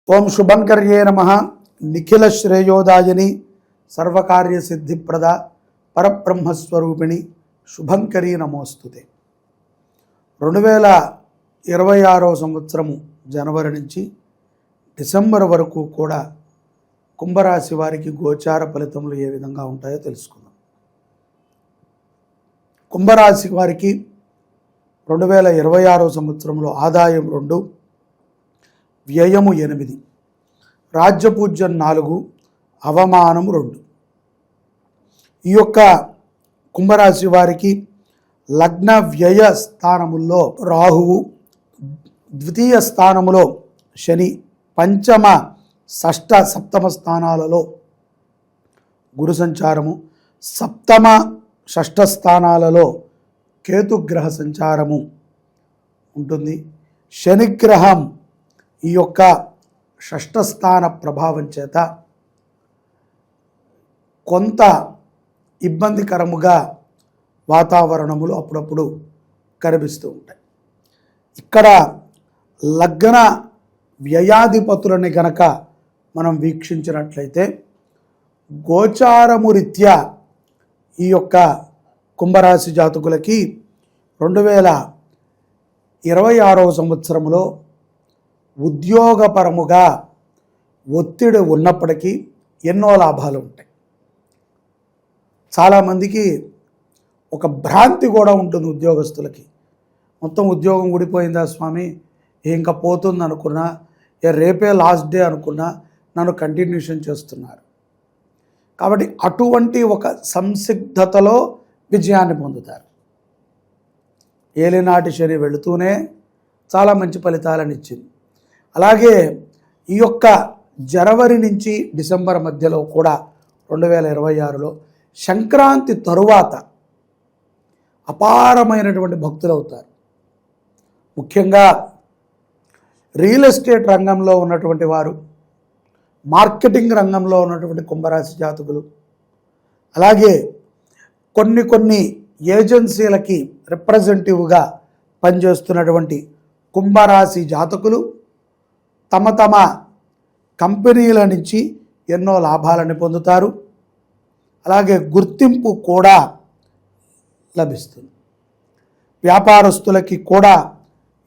ఓం శుభంకర్యే నమః. నిఖిల శ్రేయోదాయని సర్వకార్య సిద్ధిప్రద పరబ్రహ్మస్వరూపిణి శుభంకరీ నమోస్తుతే. 2026 సంవత్సరము జనవరి నుంచి డిసెంబర్ వరకు కూడా కుంభరాశి వారికి గోచార ఫలితములు ఏ విధంగా ఉంటాయో తెలుసుకుందాం. కుంభరాశి వారికి 2026 సంవత్సరంలో ఆదాయం 2, వ్యయము 8, రాజ్యపూజ్యం 4, అవమానం 2. ఈ యొక్క కుంభరాశి వారికి లగ్న వ్యయ స్థానముల్లో రాహువు, ద్వితీయ స్థానములో శని, పంచమ షష్ఠ సప్తమ స్థానాలలో గురు సంచారము, సప్తమ షష్ఠ స్థానాలలో కేతుగ్రహ సంచారము ఉంటుంది. శనిగ్రహం ఈ యొక్క షష్ఠ స్థాన ప్రభావం చేత కొంత ఇబ్బందికరముగా వాతావరణములు అప్పుడప్పుడు కనిపిస్తూ ఉంటాయి. ఇక్కడ లగ్న వ్యయాధిపతులని గనక మనం వీక్షించినట్లయితే గోచారము రీత్యా ఈ యొక్క కుంభరాశి జాతకులకి 2026 సంవత్సరంలో ఉద్యోగపరముగా ఒత్తిడి ఉన్నప్పటికీ ఎన్నో లాభాలు ఉంటాయి. చాలామందికి ఒక భ్రాంతి కూడా ఉంటుంది ఉద్యోగస్తులకి. మొత్తం ఉద్యోగం ఊడిపోయిందా స్వామి, ఇంకా పోతుంది అనుకున్నా, రేపే లాస్ట్ డే అనుకున్నా నన్ను కంటిన్యూషన్ చేస్తున్నారు. కాబట్టి అటువంటి ఒక సంసిగ్ధతలో విజయాన్ని పొందుతారు. ఏలినాటి శని వెళుతూనే చాలా మంచి ఫలితాలను ఇచ్చింది. అలాగే ఈ యొక్క జనవరి నుంచి డిసెంబర్ మధ్యలో కూడా 2026లో సంక్రాంతి తరువాత అపారమైనటువంటి భక్తులు అవుతారు. ముఖ్యంగా రియల్ ఎస్టేట్ రంగంలో ఉన్నటువంటి వారు, మార్కెటింగ్ రంగంలో ఉన్నటువంటి కుంభరాశి జాతకులు, అలాగే కొన్ని ఏజెన్సీలకి రిప్రజెంటేటివ్గా పనిచేస్తున్నటువంటి కుంభరాశి జాతకులు తమ కంపెనీల నుంచి ఎన్నో లాభాలను పొందుతారు. అలాగే గుర్తింపు కూడా లభిస్తుంది. వ్యాపారస్తులకి కూడా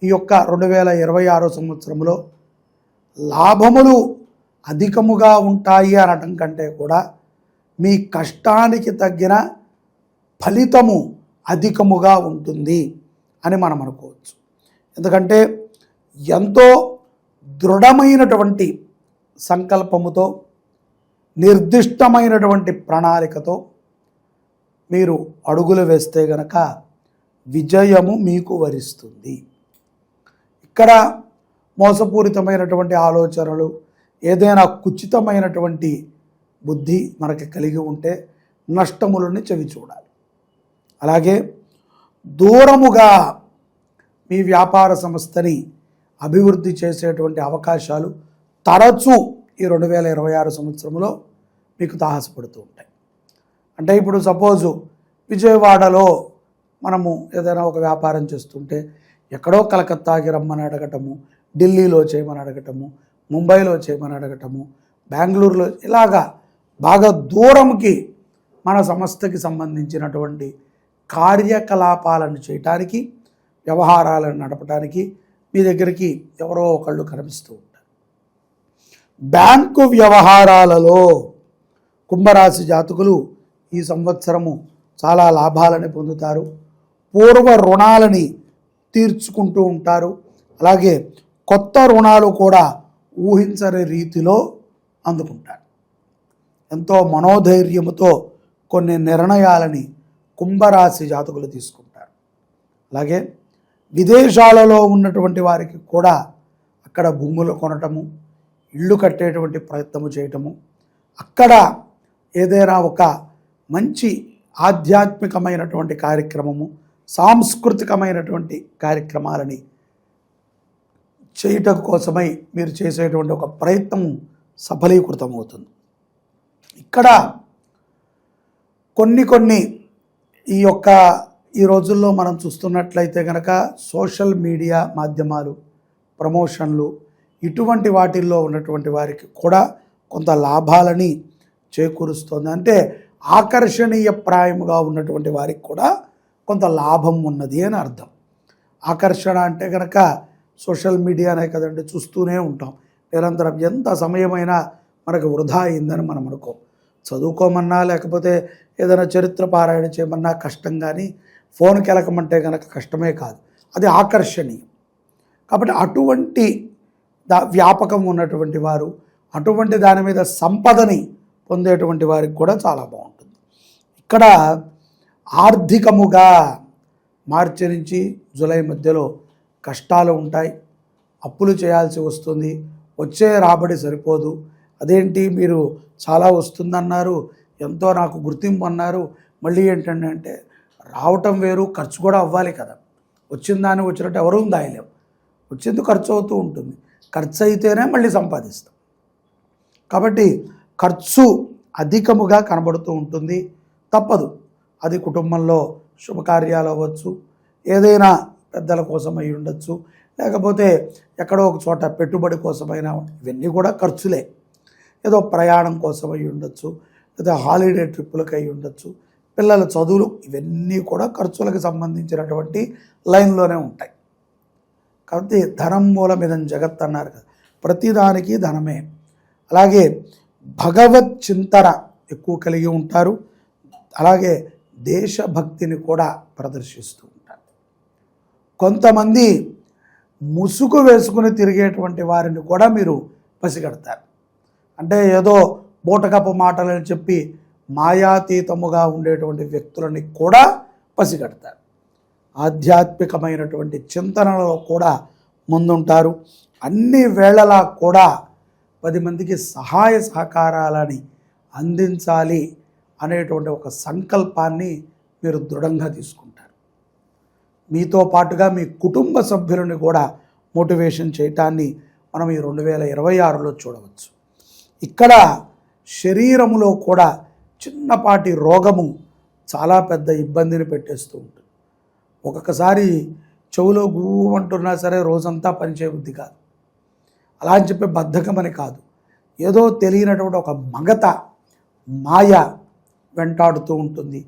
ఈ యొక్క 2026 సంవత్సరంలో లాభములు అధికముగా ఉంటాయి అనటం కంటే కూడా మీ కష్టానికి తగ్గిన ఫలితము అధికముగా ఉంటుంది అని మనం అనుకోవచ్చు. ఎందుకంటే ఎంతో దృఢమైనటువంటి సంకల్పముతో, నిర్దిష్టమైనటువంటి ప్రణాళికతో మీరు అడుగులు వేస్తే గనక విజయము మీకు వరిస్తుంది. ఇక్కడ మోసపూరితమైనటువంటి ఆలోచనలు, ఏదైనా కుచితమైనటువంటి బుద్ధి మనకి కలిగి ఉంటే నష్టములని చవి చూడాలి. అలాగే దూరముగా మీ వ్యాపార సంస్థని అభివృద్ధి చేసేటువంటి అవకాశాలు తరచూ ఈ 2026 సంవత్సరంలో మీకు తాహసపడుతూ ఉంటాయి. అంటే ఇప్పుడు సపోజు విజయవాడలో మనము ఏదైనా ఒక వ్యాపారం చేస్తుంటే ఎక్కడో కలకత్తాకి రమ్మని అడగటము, ఢిల్లీలో చేయమని అడగటము, ముంబైలో చేయమని అడగటము, బెంగళూరులో, ఇలాగా బాగా దూరంకి మన సంస్థకి సంబంధించినటువంటి కార్యకలాపాలను చేయటానికి, వ్యవహారాలను నడపడానికి మీ దగ్గరికి ఎవరో ఒకళ్ళు కనిపిస్తూ ఉంటారు. బ్యాంకు వ్యవహారాలలో కుంభరాశి జాతకులు ఈ సంవత్సరము చాలా లాభాలని పొందుతారు. పూర్వ రుణాలని తీర్చుకుంటూ ఉంటారు. అలాగే కొత్త రుణాలు కూడా ఊహించని రీతిలో అందుకుంటారు. ఎంతో మనోధైర్యముతో కొన్ని నిర్ణయాలని కుంభరాశి జాతకులు తీసుకుంటారు. అలాగే విదేశాలలో ఉన్నటువంటి వారికి కూడా అక్కడ భూములు కొనటము, ఇళ్ళు కట్టేటువంటి ప్రయత్నము చేయటము, అక్కడ ఏదైనా ఒక మంచి ఆధ్యాత్మికమైనటువంటి కార్యక్రమము, సాంస్కృతికమైనటువంటి కార్యక్రమాలని చేయటం కోసమై మీరు చేసేటువంటి ఒక ప్రయత్నము సఫలీకృతమవుతుంది. ఇక్కడ కొన్ని ఈ రోజుల్లో మనం చూస్తున్నట్లయితే కనుక సోషల్ మీడియా మాధ్యమాలు, ప్రమోషన్లు, ఇటువంటి వాటిల్లో ఉన్నటువంటి వారికి కూడా కొంత లాభాలని చేకూరుస్తుంది. అంటే ఆకర్షణీయ ప్రాయముగా ఉన్నటువంటి వారికి కూడా కొంత లాభం ఉన్నది అని అర్థం. ఆకర్షణ అంటే కనుక సోషల్ మీడియానే కదండి, చూస్తూనే ఉంటాం నిరంతరం. ఎంత సమయమైనా మనకు వృధా అయిందని మనం అనుకోం. చదువుకోమన్నా లేకపోతే ఏదైనా చరిత్ర పారాయణ చేయమన్నా కష్టం, కానీ ఫోన్కి వెళ్ళకమంటే కనుక కష్టమే కాదు, అది ఆకర్షణీయం. కాబట్టి అటువంటి వ్యాపకం ఉన్నటువంటి వారు, అటువంటి దాని మీద సంపదని పొందేటువంటి వారికి కూడా చాలా బాగుంటుంది. ఇక్కడ ఆర్థికముగా మార్చి నుంచి జూలై మధ్యలో కష్టాలు ఉంటాయి, అప్పులు చేయాల్సి వస్తుంది, వచ్చే రాబడి సరిపోదు. అదేంటి మీరు చాలా వస్తుందన్నారు, ఎంతో నాకు గుర్తింపు అన్నారు, మళ్ళీ ఏంటంటే అంటే రావటం వేరు, ఖర్చు కూడా అవ్వాలి కదా. వచ్చిన దాన్ని వచ్చినట్టు ఎవరూ దాయలేము, వచ్చింది ఖర్చు అవుతూ ఉంటుంది. ఖర్చు అయితేనే మళ్ళీ సంపాదిస్తాం. కాబట్టి ఖర్చు అధికముగా కనబడుతూ ఉంటుంది, తప్పదు. అది కుటుంబంలో శుభకార్యాలు అవ్వచ్చు, ఏదైనా పెద్దల కోసం అయి ఉండొచ్చు, లేకపోతే ఎక్కడో ఒక చోట పెట్టుబడి కోసమైనా, ఇవన్నీ కూడా ఖర్చులే. ఏదో ప్రయాణం కోసం అయి ఉండొచ్చు, లేదా హాలిడే ట్రిప్పులకు అయి ఉండొచ్చు, పిల్లల చదువులు, ఇవన్నీ కూడా ఖర్చులకు సంబంధించినటువంటి లైన్లోనే ఉంటాయి. కాబట్టి ధనం మూలమిదం జగత్ అన్నారు కదా, ప్రతిదానికి ధనమే. అలాగే భగవత్ చింతన ఎక్కువ కలిగి ఉంటారు. అలాగే దేశభక్తిని కూడా ప్రదర్శిస్తూ ఉంటారు. కొంతమంది ముసుగు వేసుకుని తిరిగేటువంటి వారిని కూడా మీరు పసిగడతారు. అంటే ఏదో బూటకపు మాటలని చెప్పి మాయాతీతముగా ఉండేటువంటి వ్యక్తులని కూడా పసిగడతారు. ఆధ్యాత్మికమైనటువంటి చింతనలో కూడా ముందుంటారు. అన్ని వేళలా కూడా 10 మందికి సహాయ సహకారాలని అందించాలి అనేటువంటి ఒక సంకల్పాన్ని మీరు దృఢంగా తీసుకుంటారు. మీతో పాటుగా మీ కుటుంబ సభ్యులను కూడా మోటివేషన్ చేయటాన్ని మనం ఈ 2026లో చూడవచ్చు. ఇక్కడ శరీరములో కూడా చిన్నపాటి రోగము చాలా పెద్ద ఇబ్బందిని పెట్టేస్తూ ఉంటుంది. ఒక్కొక్కసారి చెవులో గువ్వంటున్నా సరే రోజంతా పనిచేయబుద్ధి కాదు. అలా అని చెప్పి బద్ధకమని కాదు, ఏదో తెలియనటువంటి ఒక మగత, మాయ వెంటాడుతూ ఉంటుంది.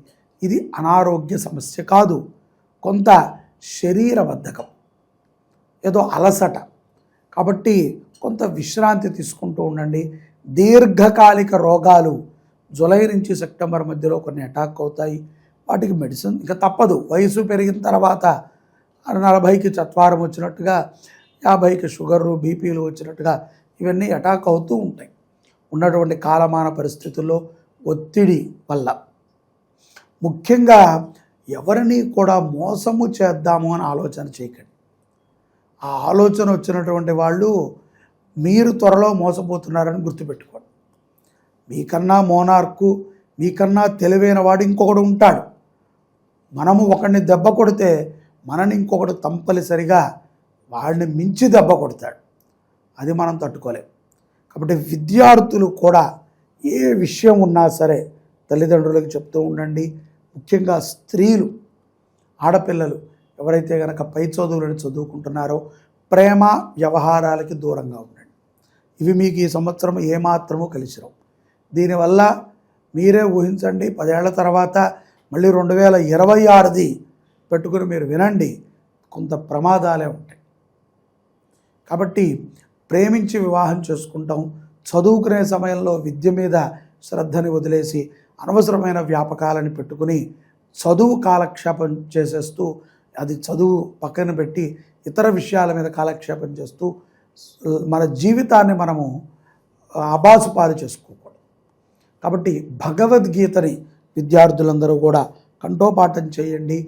ఇది అనారోగ్య సమస్య కాదు, కొంత శరీర బద్ధకం, ఏదో అలసట. కాబట్టి కొంత విశ్రాంతి తీసుకుంటూ ఉండండి. దీర్ఘకాలిక రోగాలు జూలై నుంచి సెప్టెంబర్ మధ్యలో కొన్ని అటాక్ అవుతాయి. వాటికి మెడిసిన్ ఇంకా తప్పదు. వయసు పెరిగిన తర్వాత 40కి చత్వారం వచ్చినట్టుగా 50కి షుగరు బీపీలు వచ్చినట్టుగా ఇవన్నీ అటాక్ అవుతూ ఉంటాయి. ఉన్నటువంటి కాలమాన పరిస్థితుల్లో ఒత్తిడి వల్ల ముఖ్యంగా ఎవరిని కూడా మోసము చేద్దాము అని ఆలోచన చేయకండి. ఆ ఆలోచన వచ్చినటువంటి వాళ్ళు మీరు త్వరలో మోసపోతున్నారని గుర్తుపెట్టుకోండి. మీకన్నా మోనార్కు, మీకన్నా తెలివైన వాడు ఇంకొకడు ఉంటాడు. మనము ఒకడిని దెబ్బ కొడితే మనని ఇంకొకడు తప్పనిసరిగా వాడిని మించి దెబ్బ కొడతాడు. అది మనం తట్టుకోలేం. కాబట్టి విద్యార్థులు కూడా ఏ విషయం ఉన్నా సరే తల్లిదండ్రులకు చెప్తూ ఉండండి. ముఖ్యంగా స్త్రీలు, ఆడపిల్లలు ఎవరైతే కనుక పై చదువులను చదువుకుంటున్నారో ప్రేమ వ్యవహారాలకి దూరంగా ఉండండి. ఇవి మీకు ఈ సంవత్సరం ఏమాత్రమూ కలిసిరావు. దీనివల్ల మీరే ఊహించండి, 10 ఏళ్ల తర్వాత మళ్ళీ 2026ది పెట్టుకుని మీరు వినండి, కొంత ప్రమాదాలే ఉంటాయి. కాబట్టి ప్రేమించి వివాహం చేసుకుంటాం. చదువుకునే సమయంలో విద్య మీద శ్రద్ధని వదిలేసి అనవసరమైన వ్యాపకాలను పెట్టుకుని చదువు కాలక్షేపం చేసేస్తూ, అది చదువు పక్కన పెట్టి ఇతర విషయాల మీద కాలక్షేపం చేస్తూ మన జీవితాన్ని మనము అబాసుపాలు చేసుకోకూడదు. కాబట్టి భగవద్గీతని విద్యార్థులందరూ కూడా కంఠోపాఠం చేయండి.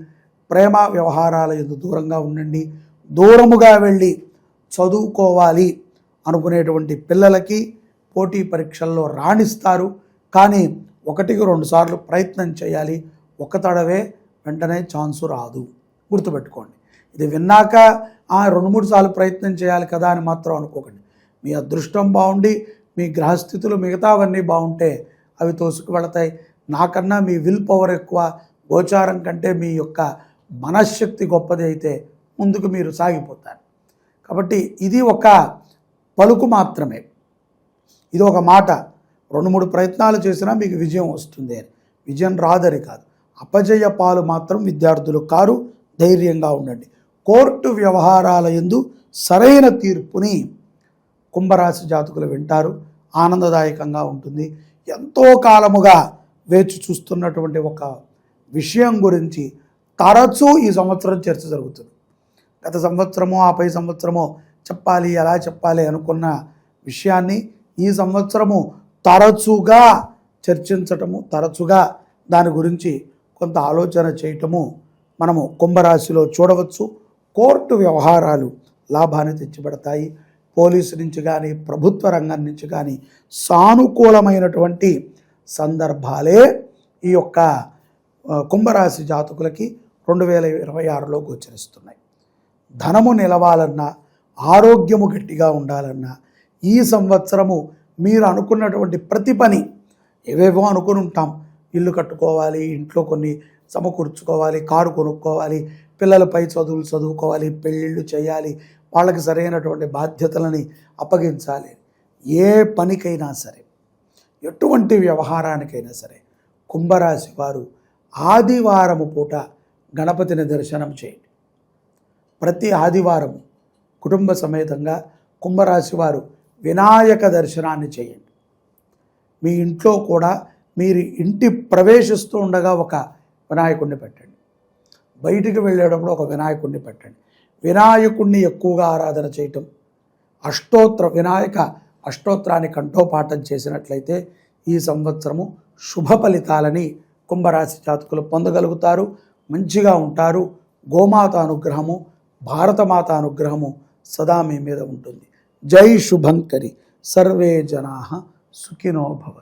ప్రేమ వ్యవహారాల యందు దూరంగా ఉండండి. దూరముగా వెళ్ళి చదువుకోవాలి అనుకునేటువంటి పిల్లలకి పోటీ పరీక్షల్లో రాణిస్తారు. కానీ 1-2 సార్లు ప్రయత్నం చేయాలి. ఒక తడవే వెంటనే ఛాన్సు రాదు, గుర్తుపెట్టుకోండి. ఇది విన్నాక 2-3 సార్లు ప్రయత్నం చేయాలి కదా అని మాత్రం అనుకోకండి. మీ అదృష్టం బాగుండి మీ గ్రహస్థితులు మిగతావన్నీ బాగుంటే అవి తోసుకు వెళతాయి. నాకన్నా మీ విల్ పవర్ ఎక్కువ, గోచారం కంటే మీ యొక్క మనశ్శక్తి గొప్పది అయితే ముందుకు మీరు సాగిపోతారు. కాబట్టి ఇది ఒక పలుకు మాత్రమే. ఇది ఒక మాట, 2-3 ప్రయత్నాలు చేసినా మీకు విజయం వస్తుంది అని. విజయం రాదని కాదు, అపజయ పాలు మాత్రం విద్యార్థులు కారు. ధైర్యంగా ఉండండి. కోర్టు వ్యవహారాల యందు సరైన తీర్పుని కుంభరాశి జాతకులు వింటారు. ఆనందదాయకంగా ఉంటుంది. ఎంతో కాలముగా వేచి చూస్తున్నటువంటి ఒక విషయం గురించి తరచూ ఈ సంవత్సరం చర్చ జరుగుతుంది. గత సంవత్సరమో పై సంవత్సరమో చెప్పాలి, ఎలా చెప్పాలి అనుకున్న విషయాన్ని ఈ సంవత్సరము తరచుగా చర్చించటము, తరచుగా దాని గురించి కొంత ఆలోచన చేయటము మనము కుంభరాశిలో చూడవచ్చు. కోర్టు వ్యవహారాలు లాభాన్ని తెచ్చిపెడతాయి. పోలీసు నుంచి కానీ ప్రభుత్వ రంగం నుంచి కానీ సానుకూలమైనటువంటి సందర్భాలే ఈ యొక్క కుంభరాశి జాతకులకి 2026లో గోచరిస్తున్నాయి. ధనము నిలవాలన్నా, ఆరోగ్యము గట్టిగా ఉండాలన్నా ఈ సంవత్సరము మీరు అనుకున్నటువంటి ప్రతి పని, ఏవేవో అనుకుని ఉంటాం, ఇల్లు కట్టుకోవాలి, ఇంట్లో కొన్ని సమకూర్చుకోవాలి, కారు కొనుక్కోవాలి, పిల్లలపై చదువులు చదువుకోవాలి, పెళ్ళిళ్ళు చేయాలి, వాళ్ళకి సరైనటువంటి బాధ్యతలని అప్పగించాలి. ఏ పనికైనా సరే, ఎటువంటి వ్యవహారానికైనా సరే కుంభరాశి వారు ఆదివారము పూట గణపతిని దర్శనం చేయండి. ప్రతి ఆదివారం కుటుంబ సమేతంగా కుంభరాశి వారు వినాయక దర్శనాన్ని చేయండి. మీ ఇంట్లో కూడా మీరు ఇంటి ప్రవేశిస్తూ ఉండగా ఒక వినాయకుడిని పెట్టండి. బయటికి వెళ్ళేటప్పుడు ఒక వినాయకుడిని పెట్టండి. వినాయకుడిని ఎక్కువగా ఆరాధన చేయటం, వినాయక అష్టోత్తరాన్ని కంఠోపాఠం చేసినట్లయితే ఈ సంవత్సరము శుభ ఫలితాలని కుంభరాశి జాతకులు పొందగలుగుతారు. మంచిగా ఉంటారు. గోమాత అనుగ్రహము, భారతమాత అనుగ్రహము సదా మీ మీద ఉంటుంది. జై శుభంకరి. సర్వే జనాః సుఖినో భవంతు.